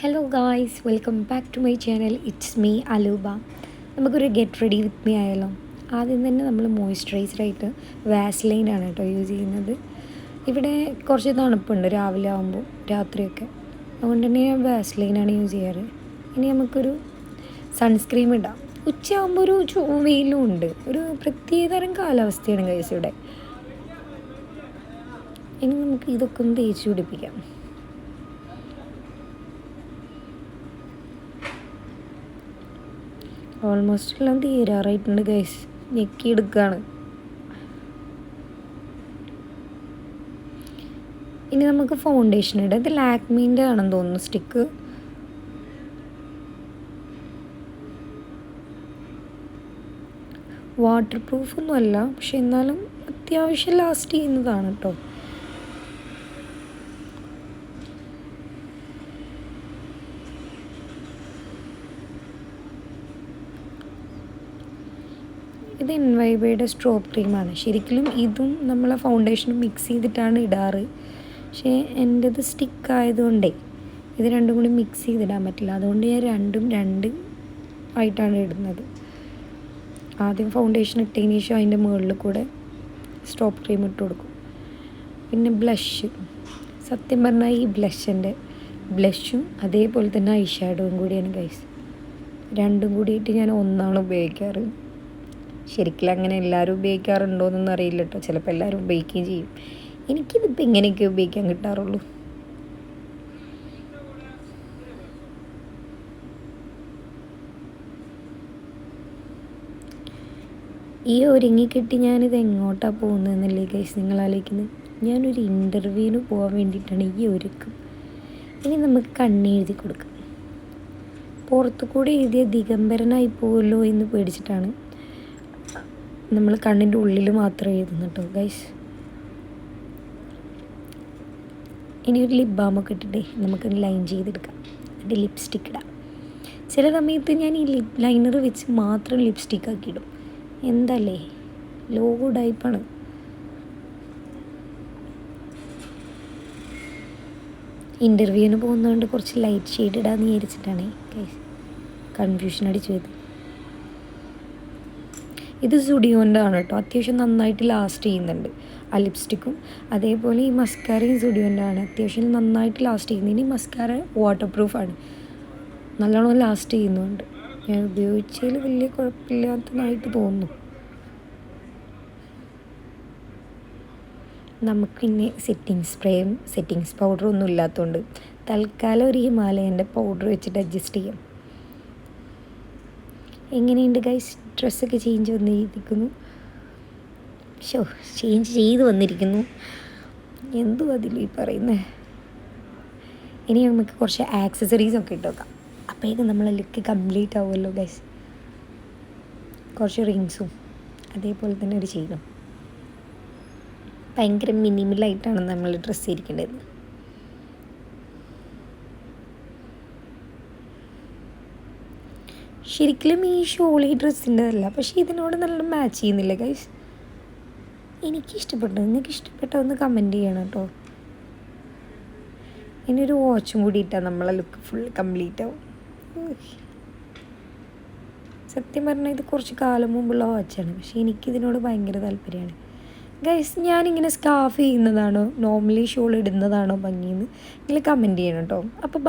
Hello guys, welcome back to my channel. It's me അലൂബ. നമുക്കൊരു get ready with me ആയാലോ. ആദ്യം തന്നെ നമ്മൾ മോയ്സ്ചറൈസറായിട്ട് വാസ്ലൈനാണ് കേട്ടോ യൂസ് ചെയ്യുന്നത്. ഇവിടെ കുറച്ച് തണുപ്പുണ്ട് രാവിലെ ആകുമ്പോൾ, രാത്രിയൊക്കെ. അതുകൊണ്ട് തന്നെ ഞാൻ വാസ്ലൈനാണ് യൂസ് ചെയ്യാറ്. ഇനി നമുക്കൊരു സൺസ്ക്രീം ഇടാം. ഉച്ചയാകുമ്പോൾ ഒരു വെയിലും ഉണ്ട്, ഒരു പ്രത്യേകതരം കാലാവസ്ഥയാണ് ഗൈസ് ഇവിടെ. ഇനി നമുക്ക് ഇതൊക്കെ ഒന്ന് തേച്ച് പിടിപ്പിക്കാം. ഓൾമോസ്റ്റ് എല്ലാം തീരാറായിട്ടുണ്ട് ഗൈസ്, ഞെക്കിയെടുക്കുകയാണ്. ഇനി നമുക്ക് ഫൗണ്ടേഷൻ ഇടാം. ഇത് ലാക്മീൻ്റെ ആണെന്ന് തോന്നുന്നു സ്റ്റിക്ക്. വാട്ടർ പ്രൂഫൊന്നും അല്ല, പക്ഷെ എന്നാലും അത്യാവശ്യം ലാസ്റ്റ് ചെയ്യുന്നതാണ് കേട്ടോ. ഇത് എൻവൈബയുടെ സ്ട്രോബ് ക്രീമാണ്. ശരിക്കും ഇതും നമ്മളെ ഫൗണ്ടേഷനും മിക്സ് ചെയ്തിട്ടാണ് ഇടാറ്. പക്ഷേ എൻ്റെത് സ്റ്റിക്ക് ആയതുകൊണ്ടേ ഇത് രണ്ടും കൂടി മിക്സ് ചെയ്തിടാൻ പറ്റില്ല. അതുകൊണ്ട് ഞാൻ രണ്ട് ആയിട്ടാണ് ഇടുന്നത്. ആദ്യം ഫൗണ്ടേഷൻ ഇട്ടതിന് ശേഷം അതിൻ്റെ മുകളിൽ കൂടെ സ്ട്രോബ് ക്രീം ഇട്ട് കൊടുക്കും. പിന്നെ ബ്ലഷ്. സത്യം പറഞ്ഞാൽ ഈ ബ്ലഷും അതേപോലെ തന്നെ ഐ ഷാഡോയും കൂടിയാണ് ഗൈസ്. രണ്ടും കൂടിയിട്ട് ഞാൻ ഒന്നാണ് ഉപയോഗിക്കാറ്. ശരിക്കും അങ്ങനെ എല്ലാവരും ഉപയോഗിക്കാറുണ്ടോ എന്നൊന്നും അറിയില്ല കേട്ടോ. ചിലപ്പോൾ എല്ലാവരും ഉപയോഗിക്കുകയും ചെയ്യും. എനിക്കിതിപ്പോൾ ഇങ്ങനെയൊക്കെ ഉപയോഗിക്കാൻ കിട്ടാറുള്ളൂ. ഈ ഒരുങ്ങിക്കെട്ടി ഞാനിത് എങ്ങോട്ടാണ് പോകുന്നതെന്നല്ലേ ഗൈസ് നിങ്ങൾ ആലോചിക്കുന്നത്. ഞാനൊരു ഇൻ്റർവ്യൂവിന് പോകാൻ വേണ്ടിയിട്ടാണ് ഈ ഒരുക്കം. ഇനി നമുക്ക് കണ്ണെഴുതി കൊടുക്കാം. പുറത്തു കൂടി എഴുതിയ ദിഗംബരനായി പോകുമല്ലോ എന്ന് പേടിച്ചിട്ടാണ് നമ്മൾ കണ്ണിൻ്റെ ഉള്ളിൽ മാത്രം എഴുതുന്നു കേട്ടോ ഗൈസ്. ഇനി ഒരു ലിപ് ബാമൊക്കെ ഇട്ടിട്ടേ നമുക്ക് ലൈൻ ചെയ്തെടുക്കാം. എന്നിട്ട് ലിപ്സ്റ്റിക്ക് ഇടാം. ചില സമയത്ത് ഞാൻ ഈ ലിപ് ലൈനർ വെച്ച് മാത്രം ലിപ്സ്റ്റിക്ക് ആക്കിയിടും. എന്തല്ലേ, ലോ ടൈപ്പാണ്. ഇൻ്റർവ്യൂവിന് പോകുന്നതുകൊണ്ട് കുറച്ച് ലൈറ്റ് ഷെയ്ഡ് ഇടാമെന്ന് വിചാരിച്ചിട്ടാണ് ഗൈസ്. കൺഫ്യൂഷൻ അടിച്ചു പോയത്. ഇത് സുഡിയോൻ്റെ ആണ് കേട്ടോ. അത്യാവശ്യം നന്നായിട്ട് ലാസ്റ്റ് ചെയ്യുന്നുണ്ട് ആ ലിപ്സ്റ്റിക്കും. അതേപോലെ ഈ മസ്കാരയും സുഡിയോൻ്റെ ആണ്. അത്യാവശ്യം നന്നായിട്ട് ലാസ്റ്റ് ചെയ്യുന്നത്. ഇനി മസ്കാര വാട്ടർ പ്രൂഫാണ്, നല്ലോണം ലാസ്റ്റ് ചെയ്യുന്നുണ്ട്. ഞാൻ ഉപയോഗിച്ചതിൽ വലിയ കുഴപ്പമില്ലാത്തതായിട്ട് തോന്നുന്നു. നമുക്കിനി സെറ്റിങ്സ് പൗഡറും ഒന്നും ഇല്ലാത്തതുകൊണ്ട് തൽക്കാലം ഒരു ഹിമാലയൻ്റെ പൗഡർ വെച്ചിട്ട് അഡ്ജസ്റ്റ് ചെയ്യാം. എങ്ങനെയുണ്ട് ഗൈസ്? ഡ്രസ്സൊക്കെ ചേഞ്ച് വന്നിരിക്കുന്നു. ചേഞ്ച് ചെയ്ത് വന്നിരിക്കുന്നു. എന്തും അതിൽ ഈ പറയുന്നത്. ഇനി നമുക്ക് കുറച്ച് ആക്സസറീസൊക്കെ ഇട്ട് വെക്കാം. അപ്പോഴേക്കും നമ്മളെ ലുക്ക് കംപ്ലീറ്റ് ആവുമല്ലോ ഗൈസ്. കുറച്ച് റിങ്സും അതേപോലെ തന്നെ ഒരു ചെയിനും. ഭയങ്കര മിനിമലായിട്ടാണ് നമ്മൾ ഡ്രസ്സ് ഇരിക്കേണ്ടത്. ശരിക്കും ഈ ഷോളി ഡ്രസ്സിൻ്റെതല്ല, പക്ഷേ ഇതിനോട് നല്ല മാച്ച് ചെയ്യുന്നില്ല ഗൈസ്. എനിക്കിഷ്ടപ്പെട്ടു. നിങ്ങൾക്ക് ഇഷ്ടപ്പെട്ടോ ഒന്ന് കമൻറ്റ് ചെയ്യണം കേട്ടോ. ഇനിയൊരു വാച്ചും കൂടി ഇട്ടാൽ നമ്മളെ ലുക്ക് ഫുൾ കംപ്ലീറ്റ് ആവും. സത്യം പറഞ്ഞാൽ ഇത് കുറച്ച് കാലം മുമ്പുള്ള വാച്ചാണ്, പക്ഷേ എനിക്കിതിനോട് ഭയങ്കര താല്പര്യമാണ് ഗൈസ്. ഞാനിങ്ങനെ സ്കാർഫ് ചെയ്യുന്നതാണോ നോർമലി ഷോൾ ഇടുന്നതാണോ ഭംഗിയെന്ന് നിങ്ങൾ കമൻറ്റ് ചെയ്യണം കേട്ടോ. അപ്പോൾ